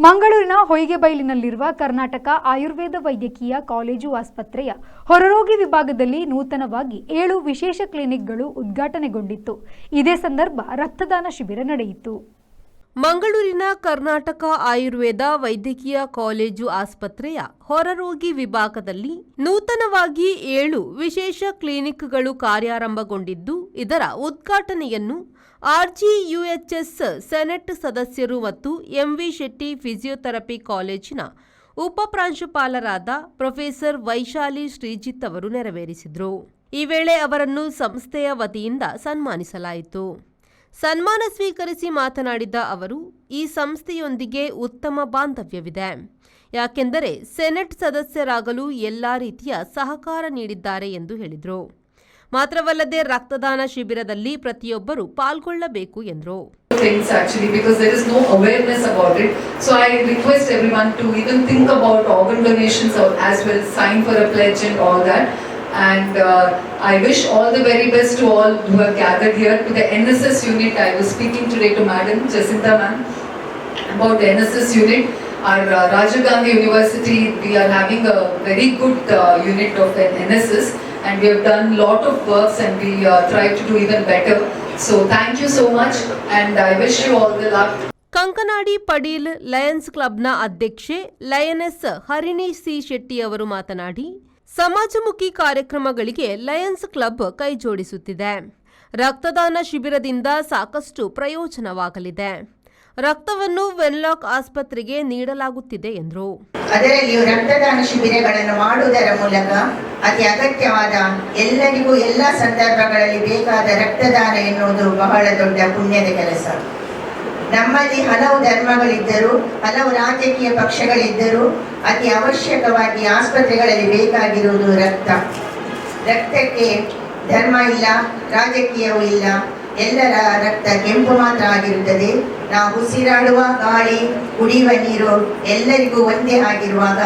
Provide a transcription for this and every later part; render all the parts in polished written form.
ಮಂಗಳೂರಿನ ಹೊಯ್ಗೆಬೈಲಿನಲ್ಲಿರುವ ಕರ್ನಾಟಕ ಆಯುರ್ವೇದ ವೈದ್ಯಕೀಯ ಕಾಲೇಜು ಆಸ್ಪತ್ರೆಯ ಹೊರರೋಗಿ ವಿಭಾಗದಲ್ಲಿ ನೂತನವಾಗಿ 7 ವಿಶೇಷ ಕ್ಲಿನಿಕ್ಗಳು ಉದ್ಘಾಟನೆಗೊಂಡಿತ್ತು. ಇದೇ ಸಂದರ್ಭ ರಕ್ತದಾನ ಶಿಬಿರ ನಡೆಯಿತು. ಮಂಗಳೂರಿನ ಕರ್ನಾಟಕ ಆಯುರ್ವೇದ ವೈದ್ಯಕೀಯ ಕಾಲೇಜು ಆಸ್ಪತ್ರೆಯ ಹೊರರೋಗಿ ವಿಭಾಗದಲ್ಲಿ ನೂತನವಾಗಿ 7 ವಿಶೇಷ ಕ್ಲಿನಿಕ್ಗಳು ಕಾರ್ಯಾರಂಭಗೊಂಡಿದ್ದು, ಇದರ ಉದ್ಘಾಟನೆಯನ್ನು ಆರ್ಜಿಯುಎಚ್ಎಸ್ ಸೆನೆಟ್ ಸದಸ್ಯರು ಮತ್ತು ಎಂವಿ ಶೆಟ್ಟಿ ಫಿಸಿಯೋಥೆರಪಿ ಕಾಲೇಜಿನ ಉಪಪ್ರಾಂಶುಪಾಲರಾದ ಪ್ರೊಫೆಸರ್ ವೈಶಾಲಿ ಶ್ರೀಜಿತ್ ಅವರು ನೆರವೇರಿಸಿದರು. ಈ ವೇಳೆ ಅವರನ್ನು ಸಂಸ್ಥೆಯ ವತಿಯಿಂದ ಸನ್ಮಾನಿಸಲಾಯಿತು. ಸನ್ಮಾನ ಸ್ವೀಕರಿಸಿ ಮಾತನಾಡಿದ ಅವರು, ಈ ಸಂಸ್ಥೆಯೊಂದಿಗೆ ಉತ್ತಮ ಬಾಂಧವ್ಯವಿದೆ. ಯಾಕೆಂದರೆ ಸೆನೆಟ್ ಸದಸ್ಯರಾಗಲು ಎಲ್ಲಾ ರೀತಿಯ ಸಹಕಾರ ನೀಡಿದ್ದಾರೆ ಎಂದು ಹೇಳಿದರು. ಮಾತ್ರವಲ್ಲದೆ ರಕ್ತದಾನ ಶಿಬಿರದಲ್ಲಿ ಪ್ರತಿಯೊಬ್ಬರು ಪಾಲ್ಗೊಳ್ಳಬೇಕು ಎಂದರು. Things actually, because there is no awareness about it, so I request everyone to even think about organ donations or as well sign for a pledge and all that. And I wish all the very best to all who have gathered here. To the NSS unit, I was speaking today to Madam Jacinta ma'am about the NSS unit. Our Rajiv Gandhi University, we are having a very good unit of an NSS, and we have done lot of works and we try to do even better. So thank you so much and I wish you all the luck. Kankanadi Padil Lions ಕ್ಲಬ್ನ ಅಧ್ಯಕ್ಷೆ lioness Harini C Shetty ಅವರು ಮಾತನಾಡಿ, ಸಮಾಜಮುಖಿ ಕಾರ್ಯಕ್ರಮಗಳಿಗೆ Lions club ಕೈಜೋಡಿಸುತ್ತಿದೆ. ರಕ್ತದಾನ ಶಿಬಿರದಿಂದ ಸಾಕಷ್ಟು ಪ್ರಯೋಜನವಾಗಲಿದೆ. ರಕ್ತವನ್ನು ವೆನ್ಲಾಕ್ ಆಸ್ಪತ್ರೆಗೆ ನೀಡಲಾಗುತ್ತಿದೆ ಎಂದರು. ಅದರಲ್ಲಿಯೂ ರಕ್ತದಾನ ಶಿಬಿರಗಳನ್ನು ಮಾಡುವುದರ ಮೂಲಕ ಅತಿ ಅಗತ್ಯವಾದ ಎಲ್ಲರಿಗೂ ಎಲ್ಲ ಸಂದರ್ಭಗಳಲ್ಲಿ ಬೇಕಾದ ರಕ್ತದಾನ ಎನ್ನುವುದು ಬಹಳ ದೊಡ್ಡ ಪುಣ್ಯದ ಕೆಲಸ. ನಮ್ಮಲ್ಲಿ ಹಲವು ಧರ್ಮಗಳಿದ್ದರೂ ಹಲವು ರಾಜಕೀಯ ಪಕ್ಷಗಳಿದ್ದರೂ ಅತಿ ಅವಶ್ಯಕವಾಗಿ ಆಸ್ಪತ್ರೆಗಳಲ್ಲಿ ಬೇಕಾಗಿರುವುದು ರಕ್ತ. ರಕ್ತಕ್ಕೆ ಧರ್ಮ ಇಲ್ಲ, ರಾಜಕೀಯವೂ ಇಲ್ಲ. ಎಲ್ಲರ ರಕ್ತ ಕೆಂಪು ಮಾತ್ರ ಆಗಿರುತ್ತದೆ. ನಾವು ಉಸಿರಾಡುವ ಗಾಳಿ, ಕುಡಿಯುವ ನೀರು ಎಲ್ಲರಿಗೂ ಒಂದೇ ಆಗಿರುವಾಗ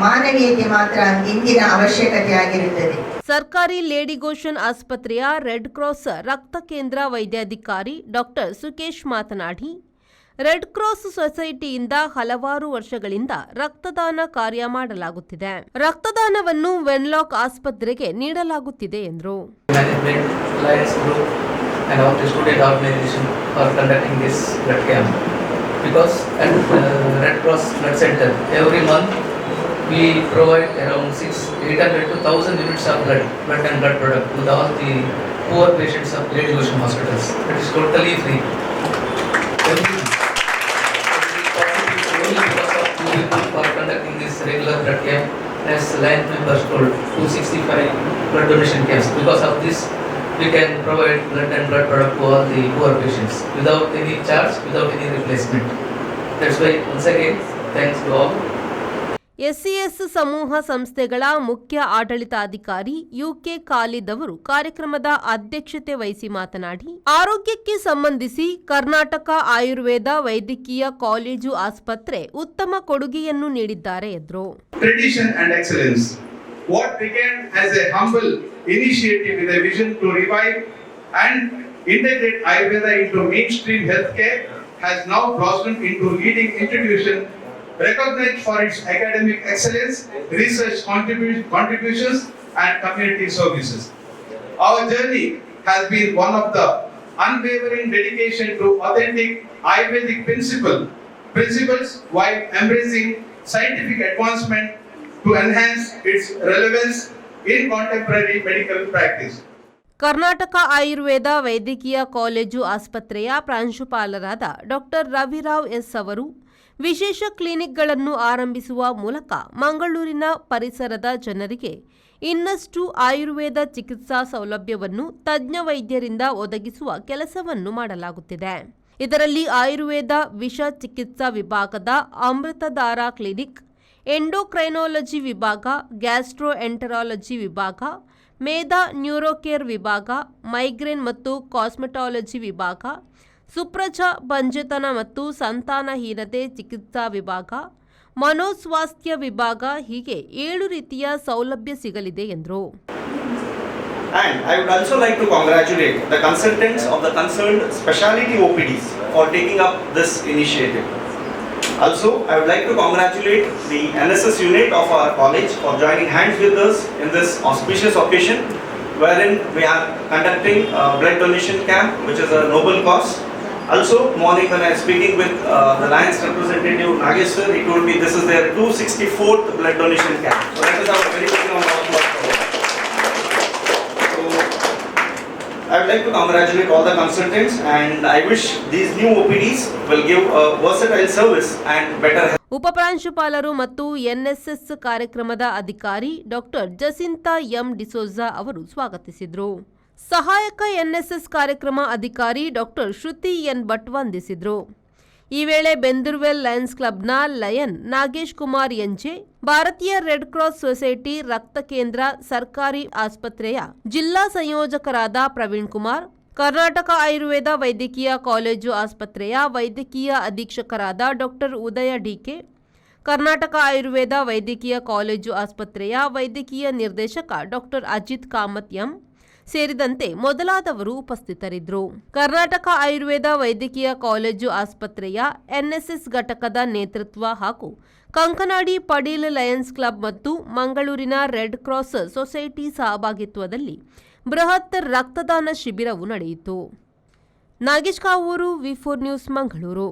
ಮಾನವೀಯತೆ ಮಾತ್ರ ಇಂದಿನ ಅವಶ್ಯಕತೆ ಆಗಿರುತ್ತದೆ. ಸರ್ಕಾರಿ ಲೇಡಿ ಗೋಶನ್ ಆಸ್ಪತ್ರೆಯ ರೆಡ್ ಕ್ರಾಸ್ ರಕ್ತ ಕೇಂದ್ರ ವೈದ್ಯಾಧಿಕಾರಿ ಡಾಕ್ಟರ್ ಸುಕೇಶ್ ಮಾತನಾಡಿ, ರೆಡ್ ಕ್ರಾಸ್ ಸೊಸೈಟಿಯಿಂದ ಹಲವಾರು ವರ್ಷಗಳಿಂದ ರಕ್ತದಾನ ಕಾರ್ಯ ಮಾಡಲಾಗುತ್ತಿದೆ. ರಕ್ತದಾನವನ್ನು ವೆನ್ಲಾಕ್ ಆಸ್ಪತ್ರೆಗೆ ನೀಡಲಾಗುತ್ತಿದೆ ಎಂದರು. And our student organization for conducting this blood camp, because at Red Cross Blood Center every month we provide around 800 to 1000 units of blood and blood product to all the poor patients of Lady Ocean hospitals. It is totally free. For conducting this regular blood camp, as line members told, 265 blood donation camps. Because of this, we can provide blood and blood product to all the poor patients without any charge, without any replacement. That's why once again, thanks to all. ಎಸ್ಸಿಎಸ್ ಸಮೂಹ ಸಂಸ್ಥೆಗಳ ಮುಖ್ಯ ಆಡಳಿತಾಧಿಕಾರಿ UK Khalid ಅವರು ಕಾರ್ಯಕ್ರಮದ ಅಧ್ಯಕ್ಷತೆ ವಹಿಸಿ ಮಾತನಾಡಿ, ಆರೋಗ್ಯಕ್ಕೆ ಸಂಬಂಧಿಸಿ ಕರ್ನಾಟಕ ಆಯುರ್ವೇದ ವೈದ್ಯಕೀಯ ಕಾಲೇಜು ಆಸ್ಪತ್ರೆ ಉತ್ತಮ ಕೊಡುಗೆಯನ್ನು ನೀಡಿದ್ದಾರೆ ಎಂದರು. Tradition and excellence. What began as a humble initiative with a vision to revive and integrate Ayurveda into mainstream healthcare has now blossomed into leading institution recognized for its academic excellence, research contributions and community services. Our journey has been one of the unwavering dedication to authentic Ayurvedic principles while embracing scientific advancement to enhance its relevance in contemporary medical practice. Karnataka Ayurveda ವೈದ್ಯಕೀಯ college ಆಸ್ಪತ್ರೆಯ ಪ್ರಾಂಶುಪಾಲರಾದ doctor Ravi Rao S ಅವರು ವಿಶೇಷ ಕ್ಲಿನಿಕ್ಗಳನ್ನು ಆರಂಭಿಸುವ ಮೂಲಕ ಮಂಗಳೂರಿನ ಪರಿಸರದ ಜನರಿಗೆ ಇನ್ನಷ್ಟು ಆಯುರ್ವೇದ ಚಿಕಿತ್ಸಾ ಸೌಲಭ್ಯವನ್ನು ತಜ್ಞ ವೈದ್ಯರಿಂದ ಒದಗಿಸುವ ಕೆಲಸವನ್ನು ಮಾಡಲಾಗುತ್ತಿದೆ. ಇದರಲ್ಲಿ ಆಯುರ್ವೇದ ವಿಷ ಚಿಕಿತ್ಸಾ ವಿಭಾಗದ ಅಮೃತಧಾರ ಕ್ಲಿನಿಕ್, ಎಂಡೋಕ್ರೈನಾಲಜಿ ವಿಭಾಗ, ಗ್ಯಾಸ್ಟ್ರೋಎಂಟರಾಲಜಿ ವಿಭಾಗ, ಮೇಧಾ ನ್ಯೂರೋಕೇರ್ ವಿಭಾಗ, ಮೈಗ್ರೇನ್ ಮತ್ತು ಕಾಸ್ಮೆಟಾಲಜಿ ವಿಭಾಗ, ಸುಪ್ರಜಾ ಬಂಜೆತನ ಮತ್ತು ಸಂತಾನಹೀನತೆ ಚಿಕಿತ್ಸಾ ವಿಭಾಗ, ಮನೋಸ್ವಾಸ್ಥ್ಯ ವಿಭಾಗ ಹೀಗೆ 7 ರೀತಿಯ ಸೌಲಭ್ಯ ಸಿಗಲಿದೆ ಎಂದರು. And I would also like to congratulate the consultants of the concerned specialty OPDs for taking up this initiative. Also, I would like to congratulate the NSS unit of our college for joining hands with us in this auspicious occasion, wherein we are conducting a blood donation camp, which is a noble cause. Also, morning when I was speaking with the Lions representative Nagesh sir, he told me this is their 264th blood donation camp. So that is our very big round of applause for them. So I would like to congratulate all the consultants, and I wish these new OPDs will give a versatile service and better health. ಉಪಪ್ರಾಂಶುಪಾಲರು ಮತ್ತು NSS ಕಾರ್ಯಕ್ರಮದ ಅಧಿಕಾರಿ doctor Jacinta M D'Souza ಅವರು ಸ್ವಾಗತಿಸಿದರು. ಸಹಾಯಕ NSS ಕಾರ್ಯಕ್ರಮ ಅಧಿಕಾರಿ doctor ಶ್ರುತಿ N Bhat ವಂದಿಸಿದರು. ಈ ವೇಳೆ ಬೆಂದೂರ್ವೆಲ್ ಲಯನ್ಸ್ ಕ್ಲಬ್ನ ಲಯನ್ ನಾಗೇಶ್ ಕುಮಾರ್ ಎಂಜೆ, ಭಾರತೀಯ ರೆಡ್ ಕ್ರಾಸ್ ಸೊಸೈಟಿ ರಕ್ತ ಕೇಂದ್ರ ಸರ್ಕಾರಿ ಆಸ್ಪತ್ರೆಯ ಜಿಲ್ಲಾ ಸಂಯೋಜಕರಾದ ಪ್ರವೀಣ್ ಕುಮಾರ್, ಕರ್ನಾಟಕ ಆಯುರ್ವೇದ ವೈದ್ಯಕೀಯ ಕಾಲೇಜು ಆಸ್ಪತ್ರೆಯ ವೈದ್ಯಕೀಯ ಅಧೀಕ್ಷಕರಾದ ಡಾಕ್ಟರ್ ಉದಯ ಡಿಕೆ, ಕರ್ನಾಟಕ ಆಯುರ್ವೇದ ವೈದ್ಯಕೀಯ ಕಾಲೇಜು ಆಸ್ಪತ್ರೆಯ ವೈದ್ಯಕೀಯ ನಿರ್ದೇಶಕ ಡಾಕ್ಟರ್ ಅಜಿತ್ ಕಾಮತ್ ಎಂ ಸೇರಿದಂತೆ ಮೊದಲಾದವರು ಉಪಸ್ಥಿತರಿದ್ದರು. ಕರ್ನಾಟಕ ಆಯುರ್ವೇದ ವೈದ್ಯಕೀಯ ಕಾಲೇಜು ಆಸ್ಪತ್ರೆಯ ಎನ್ಎಸ್ಎಸ್ ಘಟಕದ ನೇತೃತ್ವ ಹಾಗೂ ಕಂಕನಾಡಿ ಪಡೀಲ್ ಲಯನ್ಸ್ ಕ್ಲಬ್ ಮತ್ತು ಮಂಗಳೂರಿನ ರೆಡ್ ಕ್ರಾಸ್ ಸೊಸೈಟಿ ಸಹಭಾಗಿತ್ವದಲ್ಲಿ ಬೃಹತ್ ರಕ್ತದಾನ ಶಿಬಿರವು ನಡೆಯಿತು. ನಾಗೇಶ್ ಕಾವೂರು, ವಿ4 ನ್ಯೂಸ್, ಮಂಗಳೂರು.